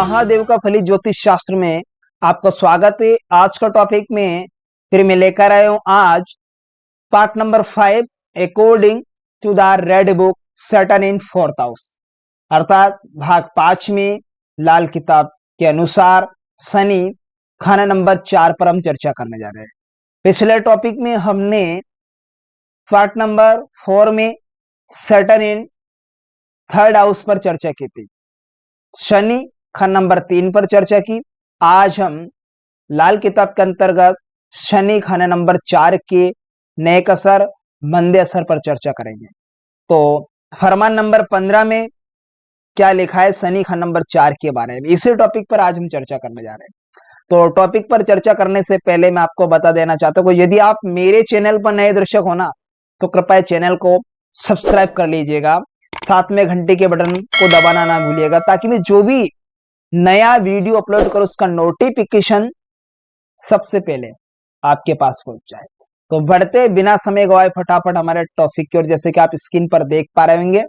महादेव का फलित ज्योतिष शास्त्र में आपका स्वागत है। आज का टॉपिक में फिर मैं लेकर आया हूं आज part number 5 according to the red book Saturn in fourth house, अर्थात भाग 5 में लाल किताब के अनुसार शनि खाना नंबर 4 पर हम चर्चा करने जा रहे हैं। पिछले टॉपिक में हमने पार्ट नंबर 4 में सैटर्न इन थर्ड हाउस पर चर्चा की थी, शनि खंड नंबर 3 पर चर्चा की। आज हम लाल किताब के अंतर्गत शनि खाने नंबर 4 के नेक असर मंदे असर पर चर्चा करेंगे। तो फरमान नंबर 15 में क्या लिखा है शनि खान नंबर 4 के बारे में, इसी टॉपिक पर आज हम चर्चा करने जा रहे हैं। तो टॉपिक पर चर्चा करने से पहले मैं आपको बता देना चाहता हूँ, यदि आप मेरे चैनल पर नए दर्शक हो ना तो कृपया चैनल को सब्सक्राइब कर लीजिएगा, साथ में घंटी के बटन को दबाना ना भूलिएगा, ताकि मैं जो भी नया वीडियो अपलोड करूं उसका नोटिफिकेशन सबसे पहले आपके पास पहुंच जाए। तो बढ़ते बिना समय गवाए फटाफट हमारे टॉपिक की ओर, जैसे कि आप स्क्रीन पर देख पा रहे होंगे,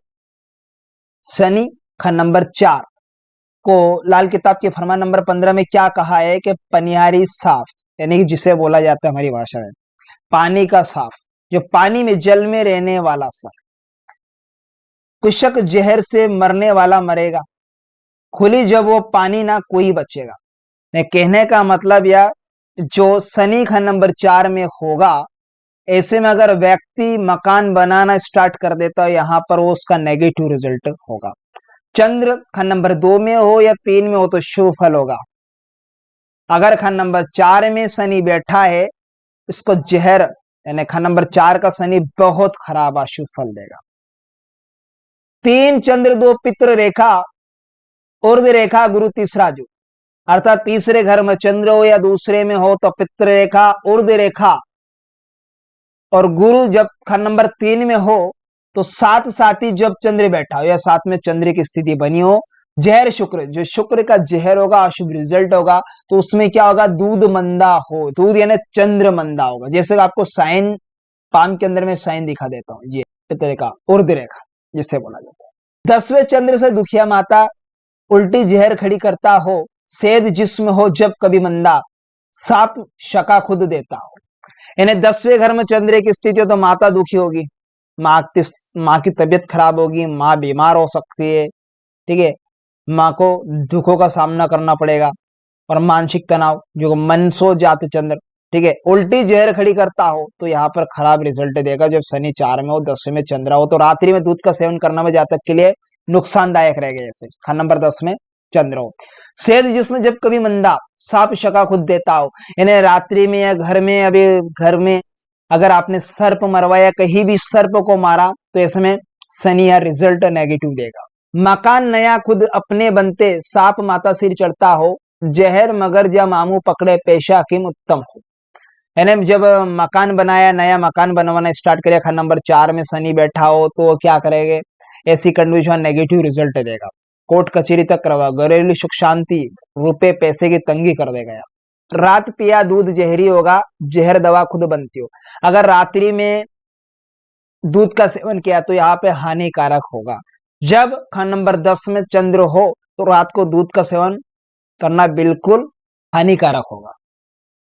शनि खंड नंबर 4 को लाल किताब के फरमान नंबर 15 में क्या कहा है कि पनिहारी साफ, यानी कि जिसे बोला जाता है हमारी भाषा में पानी का साफ, जो पानी में जल में रहने वाला साफ, कुशक जहर से मरने वाला मरेगा, खुली जब वो पानी ना कोई बचेगा। मैं कहने का मतलब यह, जो शनि खंड नंबर 4 में होगा, ऐसे में अगर व्यक्ति मकान बनाना स्टार्ट कर देता है यहाँ पर, वो उसका नेगेटिव रिजल्ट होगा। चंद्र खंड नंबर 2 में हो या 3 में हो तो शुभ फल होगा। अगर खंड नंबर 4 में शनि बैठा है, इसको जहर यानी खंड नंबर 4 का शनि बहुत खराब अशुभ फल देगा। 3 चंद्र 2 पितृ रेखा ऊर्ध्व रेखा गुरु तीसरा जो, अर्थात तीसरे घर में चंद्र हो या दूसरे में हो तो पितृ रेखा ऊर्ध्व रेखा, और गुरु जब खंड नंबर 3 में हो तो साथ साथ ही जब चंद्र बैठा हो या साथ में चंद्र की स्थिति बनी हो, जहर शुक्र, जो शुक्र का जहर होगा अशुभ रिजल्ट होगा। तो उसमें क्या होगा, दूध मंदा हो, दूध यानी चंद्र मंदा होगा। जैसे आपको साइन पाम के अंदर में साइन दिखा देता हूं, ये पितृ रेखा ऊर्ध्व रेखा जिसे बोला जाता है। 10वें चंद्र से दुखिया माता उल्टी जहर खड़ी करता हो, सेध जिस्म हो जब कभी मंदा, साप शका खुद देता हो। यानी 10वें घर में चंद्र की स्थिति हो तो माता दुखी होगी, माँ की तबीयत खराब होगी, माँ बीमार हो सकती है, ठीक है, माँ को दुखों का सामना करना पड़ेगा, और मानसिक तनाव जो मन सो जाते चंद्र, ठीक है। उल्टी जहर खड़ी करता हो तो यहाँ पर खराब रिजल्ट देगा। जब शनि 4 में हो, 10वें में चंद्र हो तो रात्रि में दूध का सेवन करना में जातक के लिए नुकसानदायक रहेगा। जैसे खंड नंबर 10 में चंद्र हो, सेध जिसमें जब कभी मंदा, साप शका खुद देता हो, यानी रात्रि में या घर में, अभी घर में अगर आपने सर्प मरवाया, कहीं भी सर्प को मारा, तो ऐसे में शनि या रिजल्ट नेगेटिव देगा। मकान नया खुद अपने बनते, साप माता सिर चढ़ता हो, जहर मगर या मामू पकड़े, पेशा हकीम उत्तम हो। यानी जब मकान बनाया, नया मकान बनवाना स्टार्ट करे, खंड नंबर 4 में शनि बैठा हो तो क्या करेंगे, ऐसी कंडीशन नेगेटिव रिजल्ट देगा। कोर्ट कचहरी तक करवा, घरेलू सुख शांति, रुपए पैसे की तंगी कर देगा। रात पिया दूध जहरी होगा, जहर दवा खुद बनती हो। अगर रात्रि में दूध का सेवन किया तो यहाँ पे हानिकारक होगा। जब खंड नंबर 10 में चंद्र हो तो रात को दूध का सेवन करना बिल्कुल हानिकारक होगा।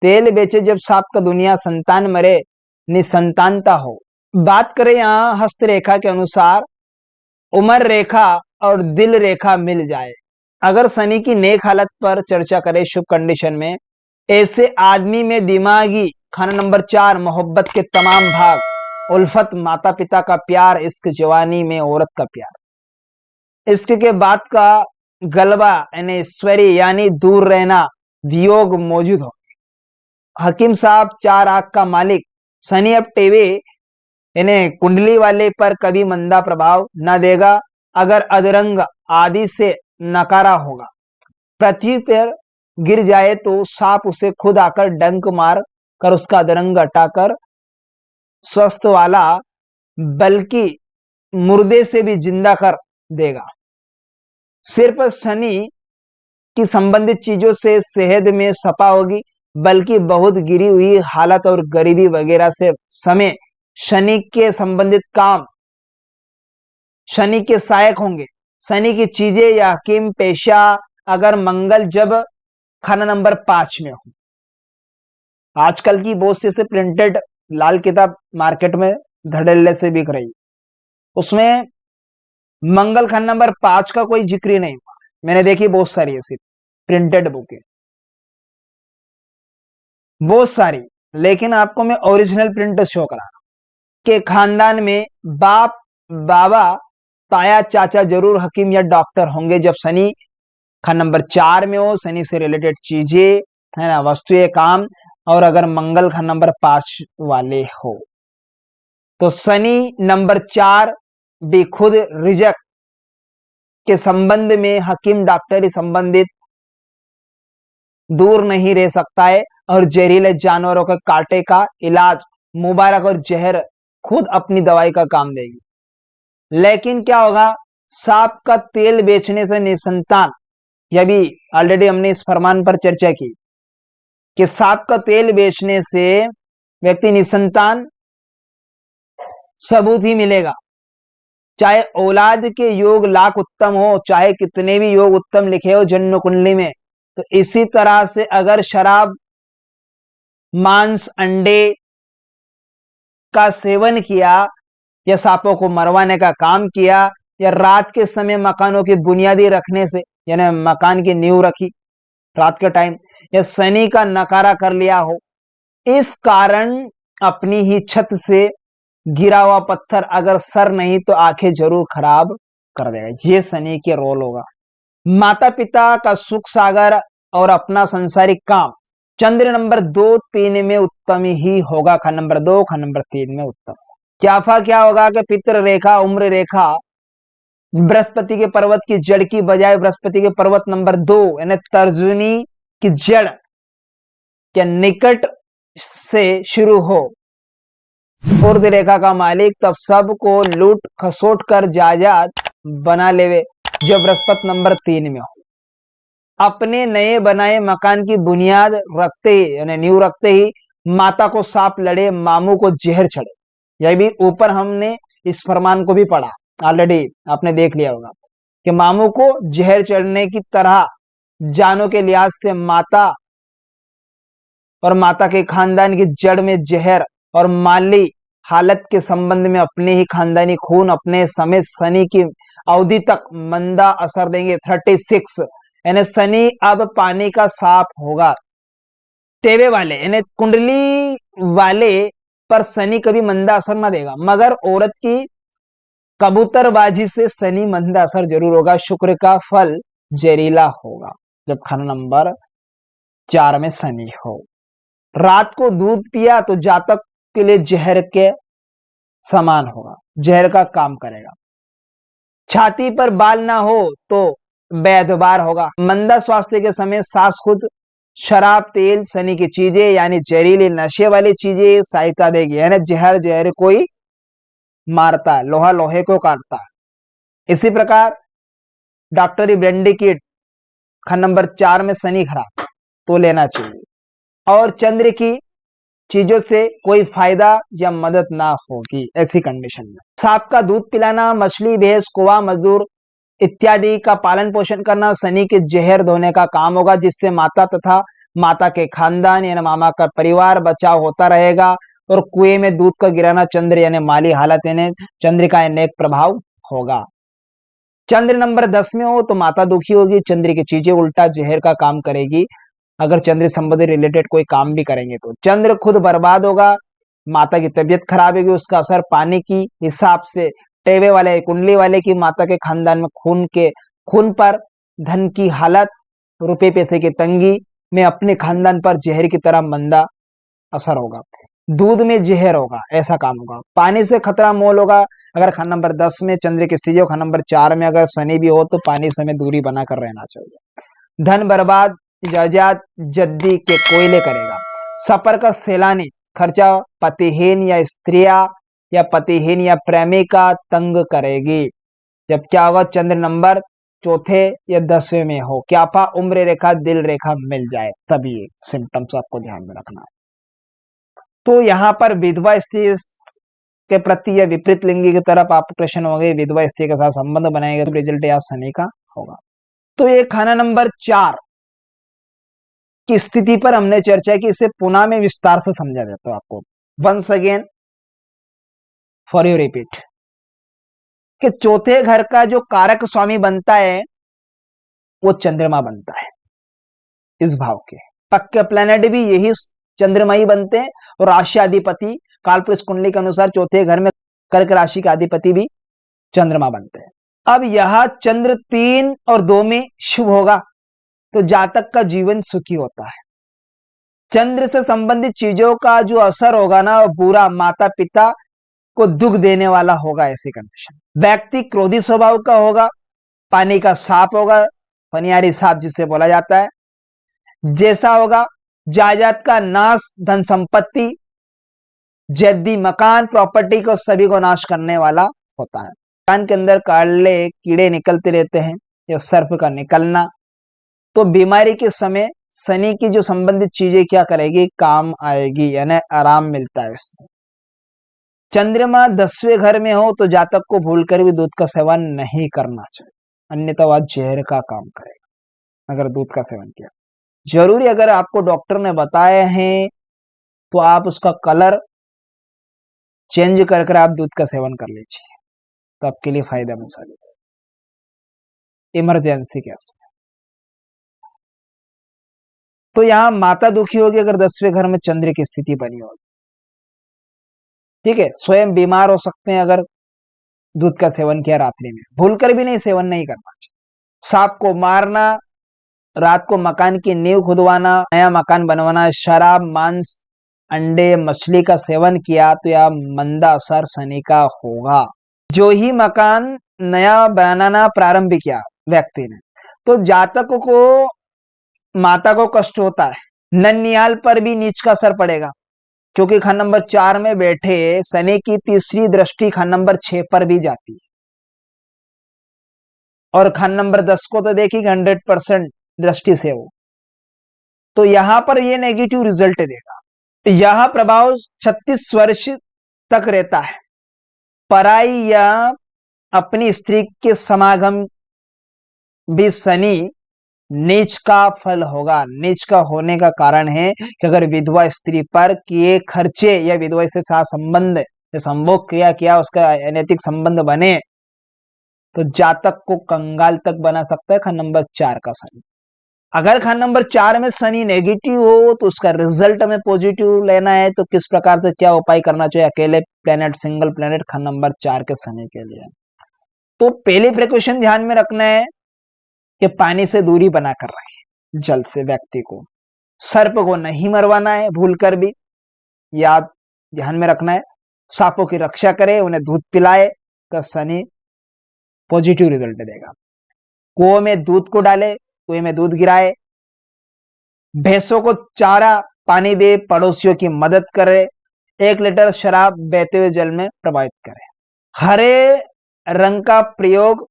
तेल बेचे जब सांप का दुनिया, संतान मरे निसंतानता हो। बात करें यहाँ हस्तरेखा के अनुसार, उम्र रेखा और दिल रेखा मिल जाए। अगर शनि की नेक हालत पर चर्चा करें शुभ कंडीशन में, ऐसे आदमी में दिमागी खाना नंबर 4 मोहब्बत के तमाम भाग, उल्फत माता पिता का प्यार, इश्क जवानी में औरत का प्यार, इश्क के बाद का गलबा यानी ईश्वरी यानी दूर रहना, वियोग मौजूद हो। हकीम साहब 4 आंख का मालिक, शनि अब टीवी यानी कुंडली वाले पर कभी मंदा प्रभाव न देगा। अगर अधरंग आदि से नकारा होगा, पृथ्वी पर गिर जाए तो सांप उसे खुद आकर डंक मार कर उसका अधरंग हटाकर स्वस्थ वाला, बल्कि मुर्दे से भी जिंदा कर देगा। सिर्फ शनि की संबंधित चीजों से सेहत में सपा होगी, बल्कि बहुत गिरी हुई हालत और गरीबी वगैरह से समय शनि के संबंधित काम शनि के सहायक होंगे। शनि की चीजें या हकीम पेशा अगर मंगल जब खाना नंबर 5 में हो। आजकल की बहुत से प्रिंटेड लाल किताब मार्केट में धड़ल्ले से बिक रही, उसमें मंगल खाना नंबर 5 का कोई जिक्र ही नहीं हुआ। मैंने देखी बहुत सारी ऐसी प्रिंटेड बुकें, बहुत सारी, लेकिन आपको मैं ओरिजिनल प्रिंट शो करा रहा हूं कि खानदान में बाप, बाबा, ताया, चाचा जरूर हकीम या डॉक्टर होंगे जब शनि खाना नंबर 4 में हो, शनि से रिलेटेड चीजें, है ना, वस्तुएं, काम, और अगर मंगल खाना नंबर 5 वाले हो तो शनि नंबर 4 भी खुद रिजक के संबंध में हकीम डॉक्टरी संबंधित दूर नहीं रह सकता है, और जहरीले जानवरों के कांटे का इलाज मुबारक और जहर खुद अपनी दवाई का काम देगी। लेकिन क्या होगा, सांप का तेल बेचने से निसंतान, यह भी ऑलरेडी हमने इस फरमान पर चर्चा की कि सांप का तेल बेचने से व्यक्ति निसंतान सबूत ही मिलेगा, चाहे औलाद के योग लाख उत्तम हो, चाहे कितने भी योग उत्तम लिखे हो जन्म कुंडली में। तो इसी तरह से अगर शराब, मांस, अंडे का सेवन किया, या सांपों को मरवाने का काम किया, या रात के समय मकानों की बुनियादी रखने से, यानी मकान की नींव रखी रात के टाइम, या शनि का नकारा कर लिया हो, इस कारण अपनी ही छत से गिरा हुआ पत्थर अगर सर नहीं तो आंखें जरूर खराब कर देगा। ये शनि के रोल होगा। माता पिता का सुख सागर और अपना संसारिक काम चंद्र नंबर 2-3 में उत्तम ही होगा। खंड नंबर 2, खंड नंबर 3 में उत्तम। क्या होगा कि पितृ रेखा, उम्र रेखा बृहस्पति के पर्वत की जड़ की बजाय बृहस्पति के पर्वत नंबर 2 यानी तर्जनी की जड़ के निकट से शुरू हो, ऊर्ध्व रेखा का मालिक तब सबको लूट खसोट कर जायदाद बना लेवे जब बृहस्पति नंबर 3 में हो। अपने नए बनाए मकान की बुनियाद रखते ही, यानी नींव रखते ही माता को सांप लड़े, मामू को जहर चढ़े। यह भी ऊपर हमने इस फरमान को भी पढ़ा, ऑलरेडी आपने देख लिया होगा कि मामू को जहर चढ़ने की तरह जानों के लिहाज से माता और माता के खानदान की जड़ में जहर और माली हालत के संबंध में अपने ही खानदानी खून अपने समेत शनि की अवधि तक मंदा असर देंगे। 36 यानी शनि अब पानी का सांप होगा। टेवे वाले यानी कुंडली वाले पर शनि कभी मंदा असर ना देगा, मगर औरत की कबूतरबाजी से शनि मंदा असर जरूर होगा। शुक्र का फल जहरीला होगा जब खाना नंबर 4 में शनि हो। रात को दूध पिया तो जातक के लिए जहर के समान होगा, जहर का काम करेगा। छाती पर बाल ना हो तो बेदबार होगा। मंदा स्वास्थ्य के समय सांस खुद शराब, तेल, शनि की चीजें यानी जहरीली नशे वाली चीजें सहायता देगी। यानी जहर जहर कोई मारता है, लोहा लोहे को काटता है। इसी प्रकार डॉक्टरी ब्रेंडी किट खंड नंबर 4 में शनि खराब तो लेना चाहिए, और चंद्र की चीजों से कोई फायदा या मदद ना होगी ऐसी कंडीशन में। सांप का दूध पिलाना, मछली, भैंस, कौवा, मजदूर इत्यादि का पालन पोषण करना शनि के जहर धोने का काम होगा, जिससे माता तथा माता के खानदान यानी मामा का परिवार बचाव होता रहेगा। और कुएं में दूध का गिराना चंद्र यानी माली हालत यानी चंद्र का अनेक प्रभाव होगा। चंद्र नंबर 10 में हो तो माता दुखी होगी, चंद्र की चीजें उल्टा जहर का काम करेगी। अगर चंद्र संबंधी रिलेटेड कोई काम भी करेंगे तो चंद्र खुद बर्बाद होगा, माता की तबीयत खराब होगी। उसका असर पानी की हिसाब से टेवे वाले, कुंडली वाले की माता के खानदान में खून पर, धन की हालत, रुपए पैसे की तंगी में अपने खानदान पर जहर की तरह मंदा असर होगा। दूध में जहर होगा, ऐसा काम होगा। पानी से खतरा मोल होगा। अगर खंड नंबर 10 में चंद्र की स्थिति हो, खंड नंबर 4 में अगर शनि भी हो तो पानी से हमें दूरी बनाकर रहना चाहिए। धन बर्बाद, जायदाद जद्दी के कोयले करेगा। सफर का सैलानी खर्चा पतिहीन या स्त्रिया या पतिहीन या प्रेमिका तंग करेगी। जब क्या होगा, चंद्र नंबर 4 या 10वें में हो। क्या पा उम्र रेखा, दिल रेखा मिल जाए, तभी सिम्टम्स आपको ध्यान में रखना है। तो यहाँ पर विधवा स्त्री के प्रति या विपरीत लिंगी की तरफ आप प्रश्न होंगे, विधवा स्त्री के साथ संबंध बनाएगा तो रिजल्ट या शनि का होगा। तो ये खाना नंबर 4 की स्थिति पर हमने चर्चा की, इसे पुनः में विस्तार से समझा देता हूं आपको once again for you repeat, कि चौथे घर का जो कारक स्वामी बनता है वो चंद्रमा बनता है इस भाव के। पक्के प्लेनेट भी यही चंद्रमा ही बनते हैं, और राशि अधिपति कालपुरुष कुंडली के अनुसार चौथे घर में कर्क राशि का अधिपति भी चंद्रमा बनते हैं। अब यह चंद्र 3 और 2 में शुभ होगा तो जातक का जीवन सुखी होता है। चंद्र से संबंधित चीजों का जो असर होगा ना, वो बुरा, माता पिता को दुख देने वाला होगा। ऐसी कंडीशन, व्यक्ति क्रोधी स्वभाव का होगा, पानी का सांप होगा, पनियारी सांप जिसे बोला जाता है, जैसा होगा, जायदाद का नाश, धन संपत्ति, जद्दी मकान, प्रॉपर्टी को सभी को नाश करने वाला होता है। मकान के अंदर काले कीड़े निकलते रहते हैं या सर्प का निकलना, तो बीमारी के समय शनि की जो संबंधित चीजें क्या करेगी, काम आएगी, यानी आराम मिलता है इससे। चंद्रमा 10वें घर में हो तो जातक को भूलकर भी दूध का सेवन नहीं करना चाहिए, अन्यथा वह जहर का काम करेगा अगर दूध का सेवन किया। जरूरी अगर आपको डॉक्टर ने बताया है तो आप उसका कलर चेंज कर कर आप दूध का सेवन कर लीजिए, तो आपके लिए फायदेमंद साबित है इमरजेंसी केस में। तो यहां माता दुखी होगी अगर 10वें घर में चंद्र की स्थिति बनी होगी, ठीक है। स्वयं बीमार हो सकते हैं अगर दूध का सेवन किया रात्रि में, भूलकर भी नहीं, सेवन नहीं करना चाहिए। सांप को मारना, रात को मकान की नींव खुदवाना, नया मकान बनवाना, शराब, मांस, अंडे, मछली का सेवन किया तो यह मंदा असर शनि का होगा। जो ही मकान नया बनाना प्रारंभ किया व्यक्ति ने, तो जातक को, माता को कष्ट होता है, ननिहाल पर भी नीच का असर पड़ेगा, क्योंकि खान नंबर 4 में बैठे शनि की तीसरी दृष्टि खान नंबर 6 पर भी जाती है, और खान नंबर 10 को तो देखिए 100% दृष्टि से हो, तो यहां पर ये नेगेटिव रिजल्ट देगा। यह प्रभाव 36 वर्ष तक रहता है। पराई या अपनी स्त्री के समागम भी शनि नीच का फल होगा। नीच का होने का कारण है कि अगर विधवा स्त्री पर किए खर्चे या विधवा से साथ संबंध या संभोग क्रिया किया, उसका अनैतिक संबंध बने, तो जातक को कंगाल तक बना सकता है खान नंबर 4 का शनि। अगर खान नंबर 4 में शनि नेगेटिव हो तो उसका रिजल्ट हमें पॉजिटिव लेना है, तो किस प्रकार से क्या उपाय करना चाहिए अकेले planet, single planet Khan number 4 के शनि के लिए। तो पहले प्रिकॉशन ध्यान में रखना है कि पानी से दूरी बनाकर रखें, जल से व्यक्ति को, सर्प को नहीं मरवाना है भूलकर भी, याद ध्यान में रखना है। सांपों की रक्षा करे, उन्हें दूध पिलाए तो शनि पॉजिटिव रिजल्ट देगा। कुएं में दूध को डाले, कुएं में दूध गिराए, भैंसों को चारा पानी दे, पड़ोसियों की मदद करे, 1 लीटर शराब बहते हुए जल में प्रवाहित करे, हरे रंग का प्रयोग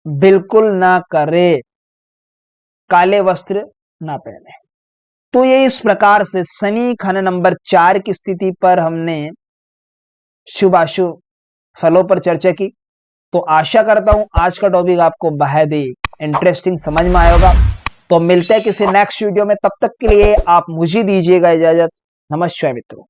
बिल्कुल ना करे, काले वस्त्र ना पहने। तो ये इस प्रकार से शनि खाना नंबर 4 की स्थिति पर हमने शुभ अशुभ फलों पर चर्चा की। तो आशा करता हूं आज का टॉपिक आपको बेहद ही इंटरेस्टिंग समझ में आएगा। तो मिलते हैं किसी नेक्स्ट वीडियो में, तब तक के लिए आप मुझे दीजिएगा इजाजत। नमस्कार मित्रों।